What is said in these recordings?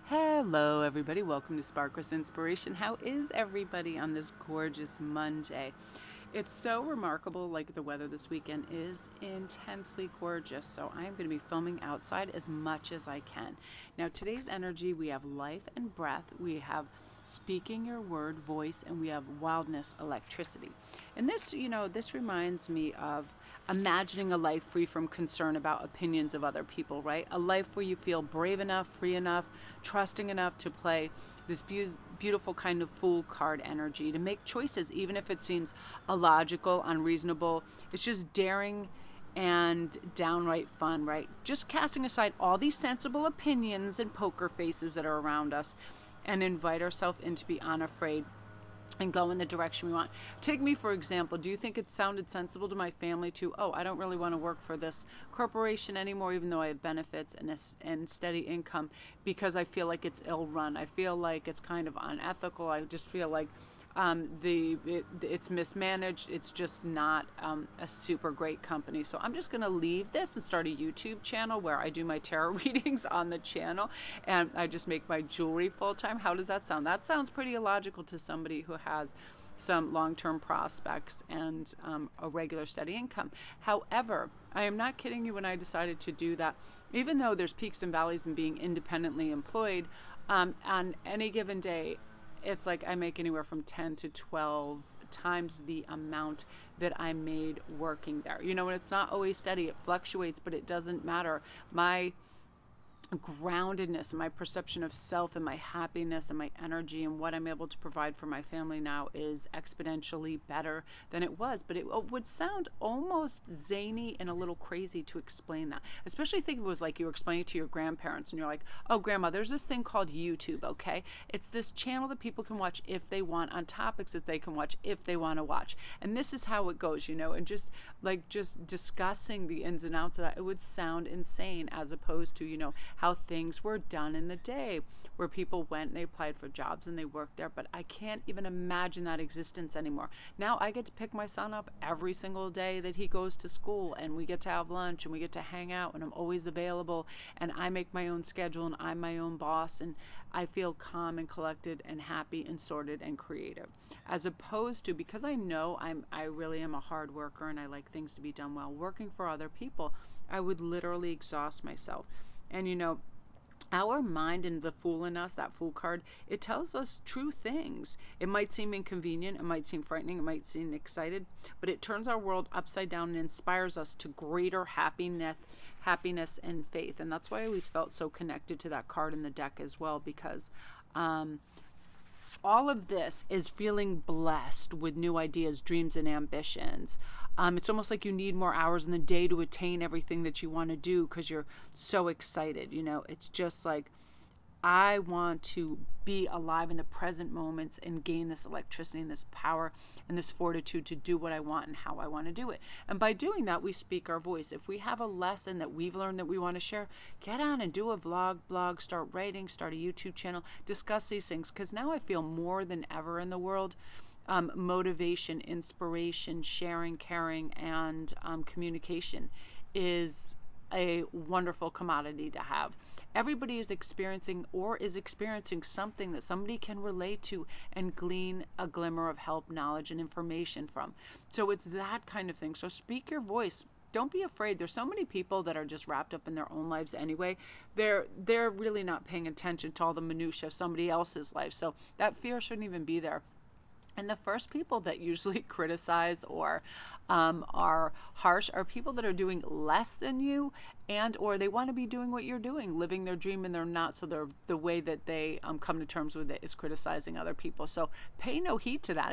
Hello, everybody. Welcome to Sparkless Inspiration. How is everybody on this gorgeous Monday? It's so remarkable, like the weather this weekend is intensely gorgeous. So I am going to be filming outside as much as I can. Now, today's energy, we have life and breath, we have speaking your word, voice, and we have wildness, electricity. And this reminds me of imagining a life free from concern about opinions of other people, right? A life where you feel brave enough, free enough, trusting enough to play this beautiful kind of fool card energy, to make choices, even if it seems illogical, unreasonable. It's just daring and downright fun, right? Just casting aside all these sensible opinions and poker faces that are around us and invite ourselves in to be unafraid and go in the direction we want. Take me, for example. Do you think it sounded sensible to my family to, oh, I don't really want to work for this corporation anymore, even though I have benefits and steady income, because I feel like it's ill run. I feel like it's kind of unethical. I just feel like it's mismanaged. It's just not a super great company. So I'm just going to leave this and start a YouTube channel where I do my tarot readings on the channel, and I just make my jewelry full time. How does that sound? That sounds pretty illogical to somebody who has some long-term prospects and a regular steady income. However, I am not kidding you when I decided to do that. Even though there's peaks and valleys in being independently employed, on any given day, it's like I make anywhere from 10 to 12 times the amount that I made working there. And it's not always steady. It fluctuates, but it doesn't matter. My groundedness and my perception of self and my happiness and my energy and what I'm able to provide for my family now is exponentially better than it was. But it would sound almost zany and a little crazy to explain that, especially think it was like you were explaining to your grandparents and you're like, oh, grandma, there's this thing called YouTube. Okay, it's this channel that people can watch if they want, on topics that they can watch if they want to watch, and this is how it goes, and just discussing the ins and outs of that, it would sound insane, as opposed to how things were done in the day, where people went and they applied for jobs and they worked there. But I can't even imagine that existence anymore. Now I get to pick my son up every single day that he goes to school, and we get to have lunch and we get to hang out, and I'm always available, and I make my own schedule, and I'm my own boss, and I feel calm and collected and happy and sorted and creative, as opposed to, because I know I really am a hard worker and I like things to be done well, working for other people, I would literally exhaust myself. And our mind and the fool in us, that fool card, it tells us true things. It might seem inconvenient, it might seem frightening, it might seem excited, but it turns our world upside down and inspires us to greater happiness and faith. And that's why I always felt so connected to that card in the deck as well, because all of this is feeling blessed with new ideas, dreams, and ambitions. It's almost like you need more hours in the day to attain everything that you want to do because you're so excited. It's just like, I want to be alive in the present moments and gain this electricity and this power and this fortitude to do what I want and how I want to do it. And by doing that, we speak our voice. If we have a lesson that we've learned that we want to share, get on and do a blog, start writing, start a YouTube channel, discuss these things. Because now I feel more than ever in the world, motivation, inspiration, sharing, caring, and communication is a wonderful commodity to have. Everybody is experiencing something that somebody can relate to and glean a glimmer of help, knowledge, and information from. So it's that kind of thing. So speak your voice. Don't be afraid. There's so many people that are just wrapped up in their own lives anyway. They're really not paying attention to all the minutiae of somebody else's life. So that fear shouldn't even be there. And the first people that usually criticize or are harsh are people that are doing less than you, and or they want to be doing what you're doing, living their dream, and they're not. So the way that they come to terms with it is criticizing other people. So pay no heed to that.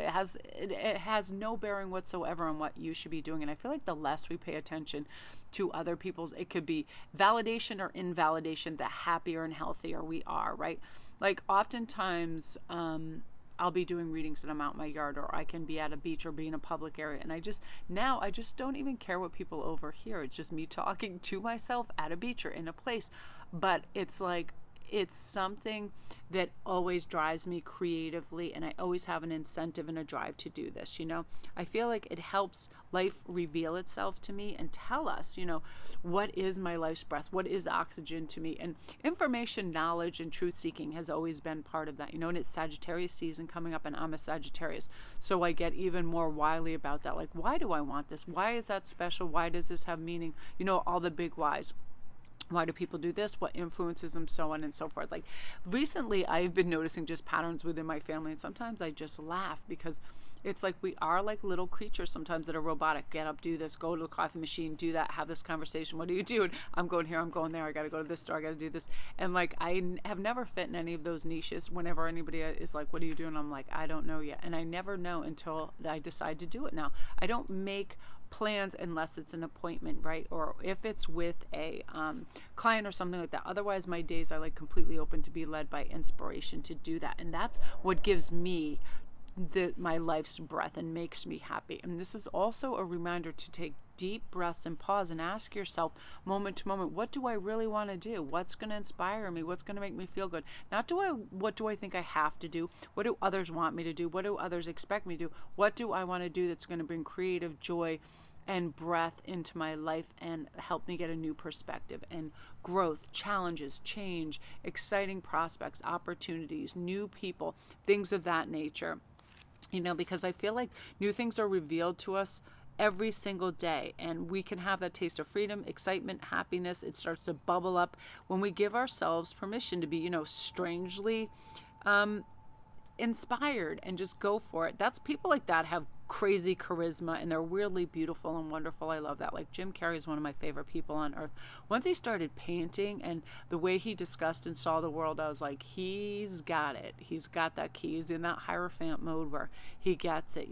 It has no bearing whatsoever on what you should be doing. And I feel like the less we pay attention to other people's, it could be validation or invalidation, the happier and healthier we are, right? Like oftentimes, I'll be doing readings and I'm out in my yard, or I can be at a beach or be in a public area. And I just don't even care what people overhear. It's just me talking to myself at a beach or in a place. But it's like, it's something that always drives me creatively, and I always have an incentive and a drive to do this. I feel like it helps life reveal itself to me and tell us, what is my life's breath? What is oxygen to me? And information, knowledge, and truth seeking has always been part of that, and it's Sagittarius season coming up, and I'm a Sagittarius. So I get even more wily about that. Like, why do I want this? Why is that special? Why does this have meaning? All the big whys. Why do people do this? What influences them? So on and so forth. Like, recently I've been noticing just patterns within my family, and sometimes I just laugh because it's like we are like little creatures sometimes that are robotic. Get up, do this, go to the coffee machine, do that, have this conversation. What do you do? And I'm going here, I'm going there. I got to go to this store. I got to do this. And like, I have never fit in any of those niches. Whenever anybody is like, what are you doing? I'm like, I don't know yet. And I never know until I decide to do it now. I don't make plans unless it's an appointment, right? Or if it's with a client or something like that. Otherwise, my days are like completely open to be led by inspiration to do that. And that's what gives me my life's breath and makes me happy. And this is also a reminder to take deep breaths and pause and ask yourself moment to moment, what do I really want to do? What's going to inspire me? What's going to make me feel good? Not what do I think I have to do? What do others want me to do? What do others expect me to do? What do I want to do that's going to bring creative joy and breath into my life and help me get a new perspective and growth, challenges, change, exciting prospects, opportunities, new people, things of that nature. Because I feel like new things are revealed to us every single day, and we can have that taste of freedom, excitement, happiness. It starts to bubble up when we give ourselves permission to be, strangely inspired and just go for it. That's people like that have crazy charisma, and they're weirdly beautiful and wonderful. I love that. Like, Jim Carrey is one of my favorite people on earth. Once he started painting and the way he discussed and saw the world, I was like, he's got it. He's got that key. He's in that Hierophant mode where he gets it.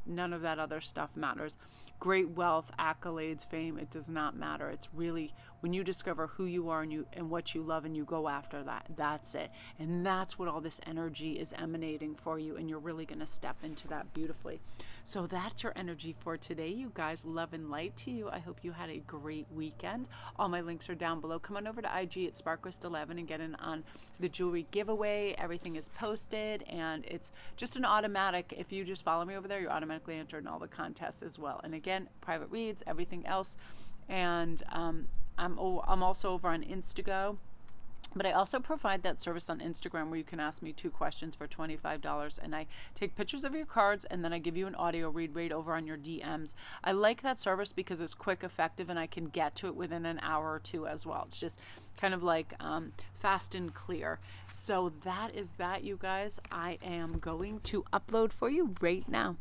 None of that other stuff matters. Great wealth, accolades, fame, it does not matter. It's really when you discover who you are and what you love and you go after that, that's it. And that's what all this energy is emanating for you, and you're really going to step into that beautifully. So that's your energy for today, you guys. Love and light to you. I hope you had a great weekend. All my links are down below. Come on over to IG at Sparquest11 and get in on the jewelry giveaway. Everything is posted, and it's just an automatic. If you just follow me over there, you're automatically entered in all the contests as well. And again, private reads, everything else. And I'm also over on Instago. But I also provide that service on Instagram where you can ask me 2 questions for $25, and I take pictures of your cards, and then I give you an audio read right over on your DMs. I like that service because it's quick, effective, and I can get to it within an hour or 2 as well. It's just kind of like fast and clear. So that is that, you guys. I am going to upload for you right now.